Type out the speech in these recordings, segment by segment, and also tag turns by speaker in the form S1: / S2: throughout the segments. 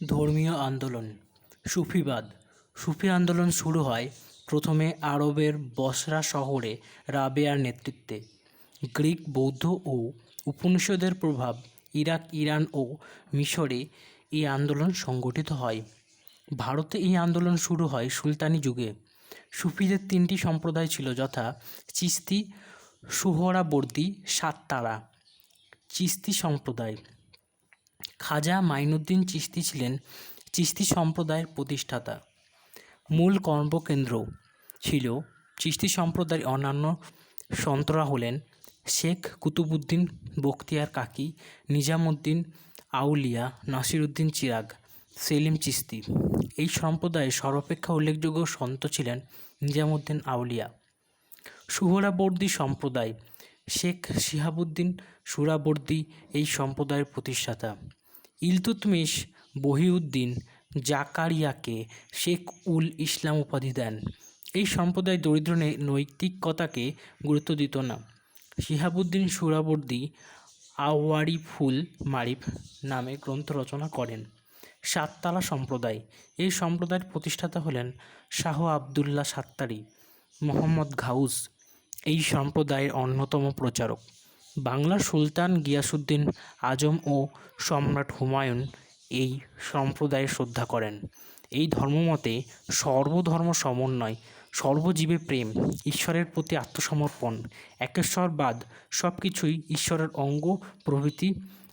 S1: ধর্মীয় আন্দোলন। সুফিবাদ। সুফি আন্দোলন শুরু হয় প্রথমে আরবের বসরা শহরে রাবেয়ার নেতৃত্বে। গ্রিক, বৌদ্ধ ও উপনিষদের প্রভাব ইরাক, ইরান ও মিশরে এই আন্দোলন সংগঠিত হয়। ভারতে এই আন্দোলন শুরু হয় সুলতানি যুগে। সুফিদের তিনটি সম্প্রদায় ছিল, যথা চিশতি, সুহরাবর্দী, সাততারা। চিশতি সম্প্রদায়। খাজা মাইনুদ্দিন চিশতি ছিলেন চিশতি সম্প্রদায়ের প্রতিষ্ঠাতা। মূল কর্মকেন্দ্র ছিল চিশতি সম্প্রদায়ের অন্যান্য সন্তরা হলেন শেখ কুতুবউদ্দিন বখতিয়ার কাকি, নিজামুদ্দিন আউলিয়া, নাসিরউদ্দিন চিরাগ, সেলিম চিশতি। এই সম্প্রদায়ের সর্বাপেক্ষা উল্লেখযোগ্য সন্ত ছিলেন নিজামুদ্দিন আউলিয়া। সুহরাবর্দী সম্প্রদায়। শেখ শিহাবুদ্দিন সুহরাবর্দী এই সম্প্রদায়ের প্রতিষ্ঠাতা। ইলতুৎমিশ বহিউদ্দিন জাকারিয়াকে শেখ উল ইসলাম উপাধি দেন। এই সম্প্রদায় দরিদ্র নৈতিকতাকে গুরুত্ব দিত না। শিহাবুদ্দিন সুহরাবর্দী আওয়ারিফুল মারিফ নামে গ্রন্থ রচনা করেন। সাততারা সম্প্রদায়। এই সম্প্রদায়ের প্রতিষ্ঠাতা হলেন শাহ আবদুল্লাহ সাত্তারি। মোহাম্মদ ঘাউস এই সম্প্রদায়ের অন্যতম প্রচারক। বাংলার সুলতান গিয়াসুদ্দিন আজম ও সম্রাট হুমায়ুন এই সম্প্রদায়ে শ্রদ্ধা করেন। এই ধর্মমতে সর্বধর্ম সমন্বয়, সর্বজীবে প্রেম, ঈশ্বরের প্রতি আত্মসমর্পণ, একেশ্বরবাদ সব কিছুই ঈশ্বরের অঙ্গ প্রভৃতি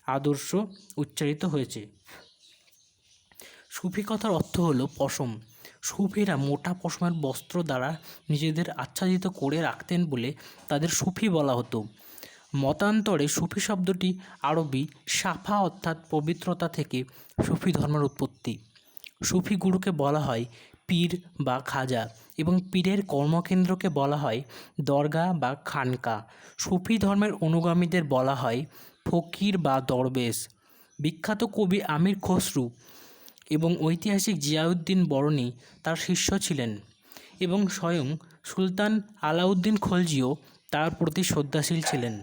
S1: আদর্শ উচ্চারিত হয়েছে। সুফি কথার অর্থ হলো পশম। সুফিরা মোটা পশমের বস্ত্র দ্বারা নিজেদের আচ্ছাদিত করে রাখতেন বলে তাদের সুফি বলা হতো। মতান্তরে সুফি শব্দটি আরবি সাফা অর্থাৎ পবিত্রতা থেকে সুফি ধর্মের উৎপত্তি। সুফি গুরুকে বলা হয় পীর বা খাজা এবং পীরের কর্মকেন্দ্রকে বলা হয় দরগা বা খানকা। সুফি ধর্মের অনুগামীদের বলা হয় ফকির বা দরবেশ। বিখ্যাত কবি আমির খসরু এবং ঐতিহাসিক জিয়াউদ্দিন বরনী তার শিষ্য ছিলেন এবং স্বয়ং সুলতান আলাউদ্দিন খলজিও তার প্রতি শ্রদ্ধাশীল ছিলেন।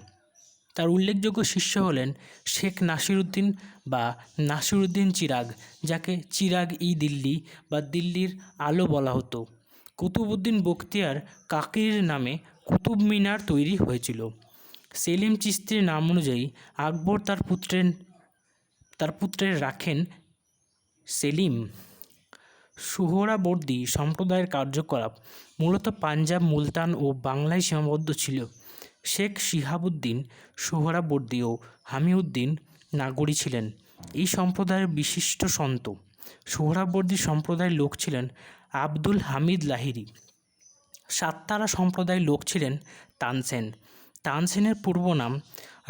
S1: তার উল্লেখযোগ্য শিষ্য হলেন শেখ নাসিরউদ্দিন বা নাসিরউদ্দিন চিরাগ, যাকে চিরাগ-ই দিল্লি বা দিল্লির আলো বলা হতো। কুতুবউদ্দিন বখতিয়ার কাকির নামে কুতুব মিনার তৈরি হয়েছিল। সেলিম চিশতির নাম অনুযায়ী আকবর তার পুত্রের রাখেন সেলিম। সুহরাবর্দী সম্প্রদায়ের কার্যকলাপ মূলত পাঞ্জাব, মুলতান ও বাংলায় সীমাবদ্ধ ছিল। শেখ শিহাবুদ্দিন সুহরাবর্দী ও হামিউদ্দিন নাগরী ছিলেন এই সম্প্রদায়ের বিশিষ্ট সন্ত। সুহরাবর্দী সম্প্রদায়ের লোক ছিলেন আব্দুল হামিদ লাহিড়ী। সাততারা সম্প্রদায়ের লোক ছিলেন তানসেন। তানসেনের পূর্ব নাম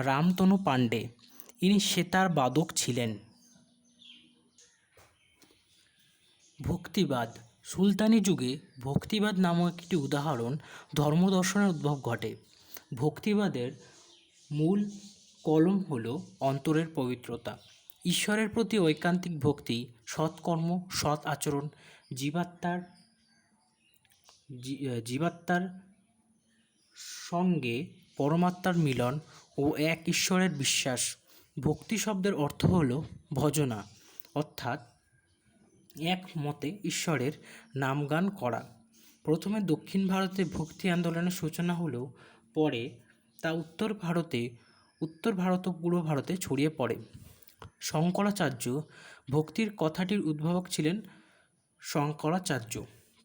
S1: রামতনু পাণ্ডে। ইনি সেতার বাদক ছিলেন। ভক্তিবাদ। সুলতানি যুগে ভক্তিবাদ নামক একটি উদাহরণ ধর্মদর্শনের উদ্ভব ঘটে। ভক্তিবাদের মূল কলম হল অন্তরের পবিত্রতা, ঈশ্বরের প্রতি ঐকান্তিক ভক্তি, সৎকর্ম, সৎ আচরণ, জীবাত্মার সঙ্গে পরমাত্মার মিলন ও এক ঈশ্বরের বিশ্বাস। ভক্তি শব্দের অর্থ হল ভজনা, অর্থাৎ এক মতে ঈশ্বরের নামগান করা। প্রথমে দক্ষিণ ভারতে ভক্তি আন্দোলনের সূচনা হলেও পরে তা উত্তর ভারত ও পূর্ব ভারতে ছড়িয়ে পড়ে। শঙ্করাচার্য ভক্তির কথাটির উদ্ভাবক ছিলেন শঙ্করাচার্য।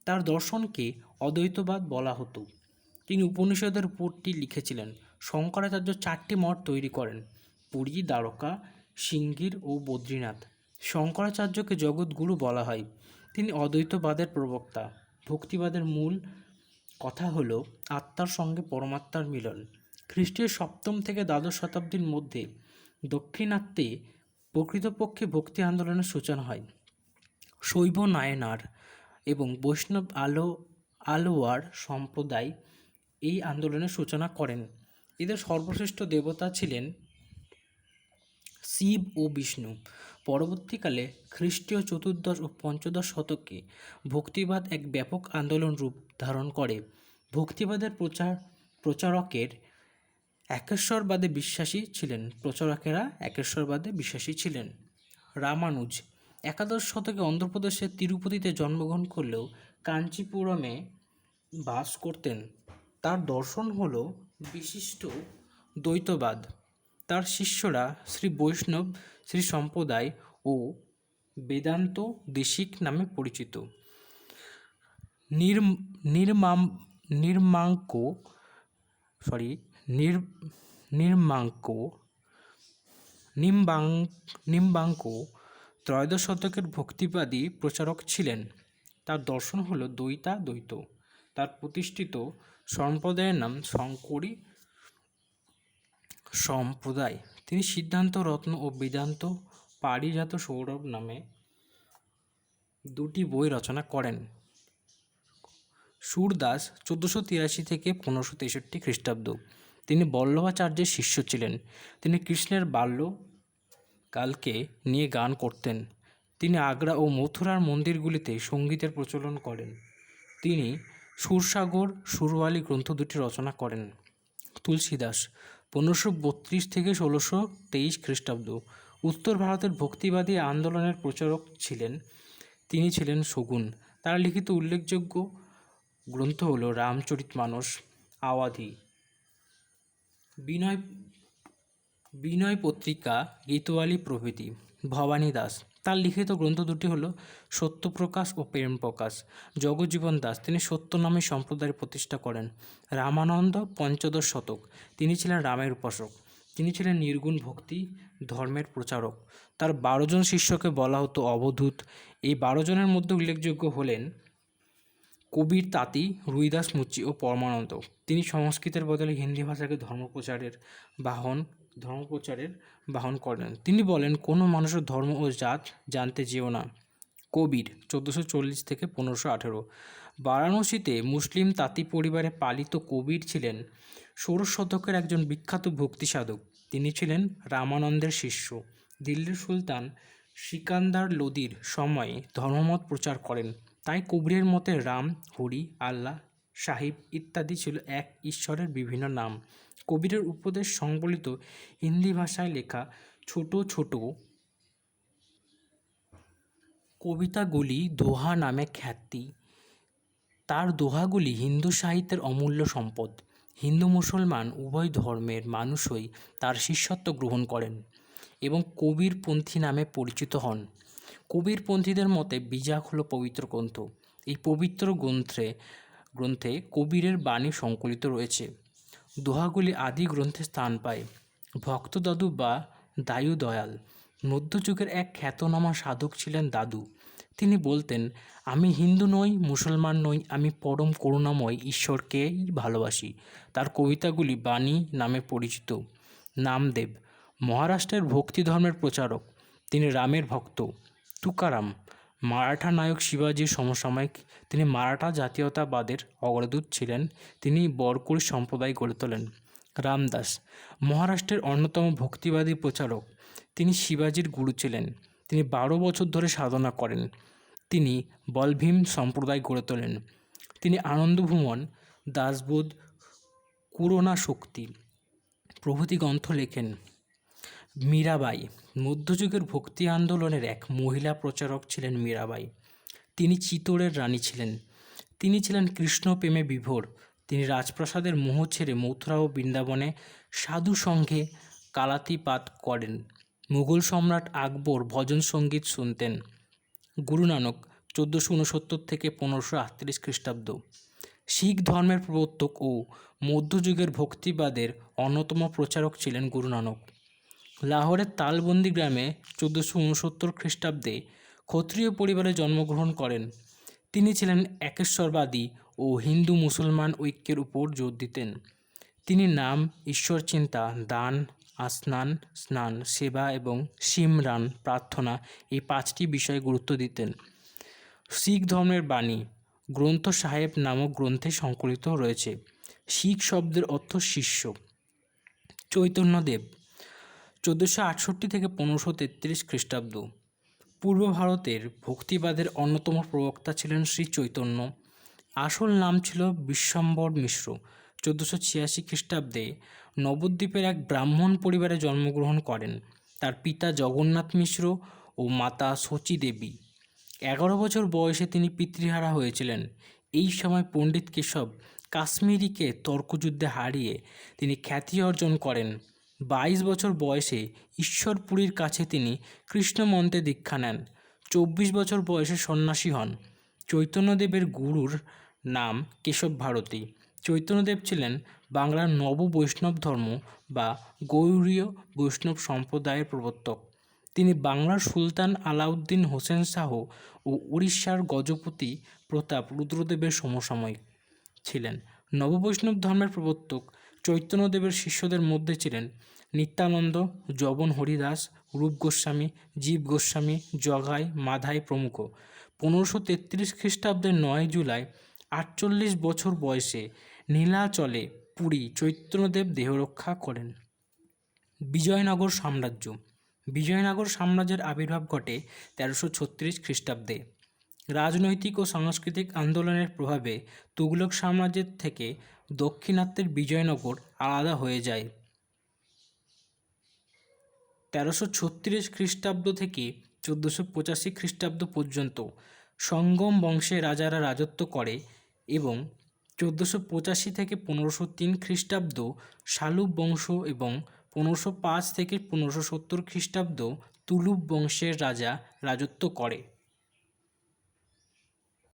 S1: তার দর্শনকে অদ্বৈতবাদ বলা হতো। তিনি উপনিষদের উপরটি লিখেছিলেন। শঙ্করাচার্য 4টি মঠ তৈরি করেন: পুরী, দ্বারকা, সিঙ্গির ও বদ্রীনাথ। শঙ্করাচার্যকে জগৎগুরু বলা হয়। তিনি অদ্বৈতবাদের প্রবক্তা। ভক্তিবাদের মূল কথা হল আত্মার সঙ্গে পরমাত্মার মিলন। খ্রিস্টীয় 7ম থেকে দ্বাদশ শতাব্দীর মধ্যে দাক্ষিণাত্যে প্রকৃতপক্ষে ভক্তি আন্দোলনের সূচনা হয়। শৈব নায়নার এবং বৈষ্ণব আলওয়ার সম্প্রদায় এই আন্দোলনের সূচনা করেন। এদের সর্বশ্রেষ্ঠ দেবতা ছিলেন শিব ও বিষ্ণু। পরবর্তীকালে খ্রিস্টীয় 14দশ ও 15দশ শতকে ভক্তিবাদ এক ব্যাপক আন্দোলন রূপ ধারণ করে। ভক্তিবাদের প্রচারকেরা একেশ্বরবাদে বিশ্বাসী ছিলেন। রামানুজ একাদশ শতকে অন্ধ্রপ্রদেশের তিরুপতিতে জন্মগ্রহণ করলেও কাঞ্চিপুরমে বাস করতেন। তার দর্শন হল বিশিষ্ট দ্বৈতবাদ। তার শিষ্যরা শ্রী বৈষ্ণব, শ্রী সম্প্রদায় ও বেদান্ত দেশিক নামে পরিচিত। নির্মাম নির্মাঙ্ক সরি নির্মাঙ্ক নিম্বাঙ্ক ত্রয়োদশ শতকের ভক্তিবাদী প্রচারক ছিলেন। তার দর্শন হল দ্বৈত। তার প্রতিষ্ঠিত সম্প্রদায়ের নাম শঙ্করী সম্প্রদায়। তিনি সিদ্ধান্ত রত্ন ও বেদান্ত পারিজাত সৌরভ নামে দুটি বই রচনা করেন। সুরদাস 1483 থেকে 1563 খ্রিস্টাব্দ। তিনি বল্লভাচার্যের শিষ্য ছিলেন। তিনি কৃষ্ণের বাল্যকালকে নিয়ে গান করতেন। তিনি আগ্রা ও মথুরার মন্দিরগুলিতে সঙ্গীতের প্রচলন করেন। তিনি সুরসাগর, সুরওয়ালি গ্রন্থ দুটি রচনা করেন। তুলসীদাস 1532 থেকে 1623 খ্রিস্টাব্দ। উত্তর ভারতের ভক্তিবাদী আন্দোলনের প্রচারক ছিলেন। তিনি ছিলেন শগুন। তার লিখিত উল্লেখযোগ্য গ্রন্থ হল রামচরিতমানস, আওয়াধি, বিনয় পত্রিকা, গীতওয়ালি প্রভৃতি। ভবানী দাস, তার লিখিত গ্রন্থ দুটি হল সত্যপ্রকাশ ও প্রেম প্রকাশ। জগজ্জীবন দাস, তিনি সত্যনামী সম্প্রদায়ের প্রতিষ্ঠা করেন। রামানন্দ 15দশ শতক। তিনি ছিলেন রামের উপাসক। তিনি ছিলেন নির্গুণ ভক্তি ধর্মের প্রচারক। তার 12 জন শিষ্যকে বলা হতো অবধূত। এই 12 জনের মধ্যে উল্লেখযোগ্য হলেন কবির তাঁতি, রুইদাস মুচি ও পরমানন্দ। তিনি সংস্কৃতের বদলে হিন্দি ভাষাকে ধর্মপ্রচারের বাহন করেন। তিনি বলেন, কোনো মানুষের ধর্ম ও জাত জানতে যেও না। কবির 1440 থেকে 1518। বারাণসীতে মুসলিম তাঁতি পরিবারে পালিত কবির ছিলেন 16 শতকের একজন বিখ্যাত ভক্তি সাধক। তিনি ছিলেন রামানন্দের শিষ্য। দিল্লির সুলতান সিকান্দার লোদির সময়ে ধর্মমত প্রচার করেন। তাই কবিরের মতে রাম, হরি, আল্লাহ, সাহিব ইত্যাদি ছিল এক ঈশ্বরের বিভিন্ন নাম। কবিরের উপদেশ সংবলিত হিন্দি ভাষায় লেখা ছোট ছোট কবিতাগুলি দোহা নামে খ্যাতি। তার দোহাগুলি হিন্দু সাহিত্যের অমূল্য সম্পদ। হিন্দু মুসলমান উভয় ধর্মের মানুষই তার শিষ্যত্ব গ্রহণ করেন এবং কবিরপন্থী নামে পরিচিত হন। কবিরপন্থীদের মতে বিজাগ হল পবিত্র গ্রন্থ। এই পবিত্র গ্রন্থে কবিরের বাণী সংকলিত রয়েছে। দোহাগুলি আদি গ্রন্থে স্থান পায়। ভক্ত দাদু বা দায়ু দয়াল মধ্যযুগের এক খ্যাতনামা সাধক ছিলেন। দাদু তিনি বলতেন, আমি হিন্দু নই, মুসলমান নই, আমি পরম করুণাময় ঈশ্বরকেই ভালোবাসি। তার কবিতাগুলি বাণী নামে পরিচিত। নামদেব মহারাষ্ট্রের ভক্তি ধর্মের প্রচারক। তিনি রামের ভক্ত। তুকারাম মারাঠা নায়ক শিবাজির সমসাময়িক। তিনি মারাঠা জাতীয়তাবাদের অগ্রদূত ছিলেন। তিনি বরকুড়ি সম্প্রদায় গড়ে তোলেন। রামদাস মহারাষ্ট্রের অন্যতম ভক্তিবাদী প্রচারক। তিনি শিবাজির গুরু ছিলেন। তিনি 12 বছর ধরে সাধনা করেন। তিনি বলভীম সম্প্রদায় গড়ে তোলেন। তিনি আনন্দভুমন, দাসবোধ, করুণা শক্তি প্রভৃতি গ্রন্থ লেখেন। মীরাবাই মধ্যযুগের ভক্তি আন্দোলনের এক মহিলা প্রচারক ছিলেন। মীরাবাই তিনি চিতোরের রানী ছিলেন। তিনি ছিলেন কৃষ্ণ প্রেমে বিভোর। তিনি রাজপ্রাসাদের মোহ ছেড়ে মথুরা ও বৃন্দাবনে সাধু সঙ্গে কালাতিপাত করেন। মুঘল সম্রাট আকবর ভজন সঙ্গীত শুনতেন। গুরু নানক 1469 থেকে 1538 খ্রিস্টাব্দ। শিখ ধর্মের প্রবর্তক ও মধ্যযুগের ভক্তিবাদের অন্যতম প্রচারক ছিলেন গুরু নানক। লাহোরের তালবন্দি গ্রামে 1469 খ্রিস্টাব্দে ক্ষত্রিয় পরিবারে জন্মগ্রহণ করেন। তিনি ছিলেন একেশ্বরবাদী ও হিন্দু মুসলমান ঐক্যের উপর জোর দিতেন। তিনি নাম, ঈশ্বর চিন্তা, দান, স্নান, সেবা এবং সিমরান প্রার্থনা এই 5টি বিষয়ে গুরুত্ব দিতেন। শিখ ধর্মের বাণী গ্রন্থ সাহেব নামক গ্রন্থে সংকলিত রয়েছে। শিখ শব্দের অর্থ শিষ্য। চৈতন্যদেব 1468 থেকে 1533 খ্রিস্টাব্দ। পূর্ব ভারতের ভক্তিবাদের অন্যতম প্রবক্তা ছিলেন শ্রী চৈতন্য। আসল নাম ছিল বিশ্বম্বর মিশ্র। 1486 খ্রিস্টাব্দে নবদ্বীপের এক ব্রাহ্মণ পরিবারে জন্মগ্রহণ করেন। তার পিতা জগন্নাথ মিশ্র ও ও মাতা শচী দেবী। 11 বছর বয়সে তিনি পিতৃহারা হয়েছিলেন। এই সময় পণ্ডিত কেশব কাশ্মীরিকে তর্কযুদ্ধে হারিয়ে তিনি খ্যাতি অর্জন করেন। 22 বছর বয়সে ঈশ্বরপুরীর কাছে তিনি কৃষ্ণ মন্ত্রে দীক্ষা নেন। 24 বছর বয়সে সন্ন্যাসী হন। চৈতন্যদেবের গুরুর নাম কেশব ভারতী। চৈতন্যদেব ছিলেন বাংলার নব বৈষ্ণব ধর্ম বা গৌড়ীয় বৈষ্ণব সম্প্রদায়ের প্রবর্তক। তিনি বাংলার সুলতান আলাউদ্দিন হোসেন শাহ ও উড়িষ্যার গজপতি প্রতাপ রুদ্রদেবের সমসাময়িক ছিলেন। নববৈষ্ণব ধর্মের প্রবর্তক চৈতন্যদেবের শিষ্যদের মধ্যে ছিলেন নিত্যানন্দ, যবন হরিদাস, রূপ গোস্বামী, জীব গোস্বামী, জগাই, মাধাই প্রমুখ। 1533 খ্রিস্টাব্দের 9 জুলাই 48 বছর বয়সে নীলাচলে পুরী চৈতন্যদেব দেহরক্ষা করেন। বিজয়নগর সাম্রাজ্য। বিজয়নগর সাম্রাজ্যের আবির্ভাব ঘটে 1336 খ্রিস্টাব্দে। রাজনৈতিক ও সাংস্কৃতিক আন্দোলনের প্রভাবে তুগলক সাম্রাজ্যের থেকে দাক্ষিণাত্যের বিজয়নগর আলাদা হয়ে যায়। 1336 খ্রিস্টাব্দ থেকে 1485 খ্রিস্টাব্দ পর্যন্ত সঙ্গম বংশের রাজারা রাজত্ব করে এবং 1485 থেকে 1503 খ্রিস্টাব্দ শালুব বংশ এবং 1505 থেকে 1570 খ্রিস্টাব্দ তুলুব বংশের রাজা রাজত্ব করে।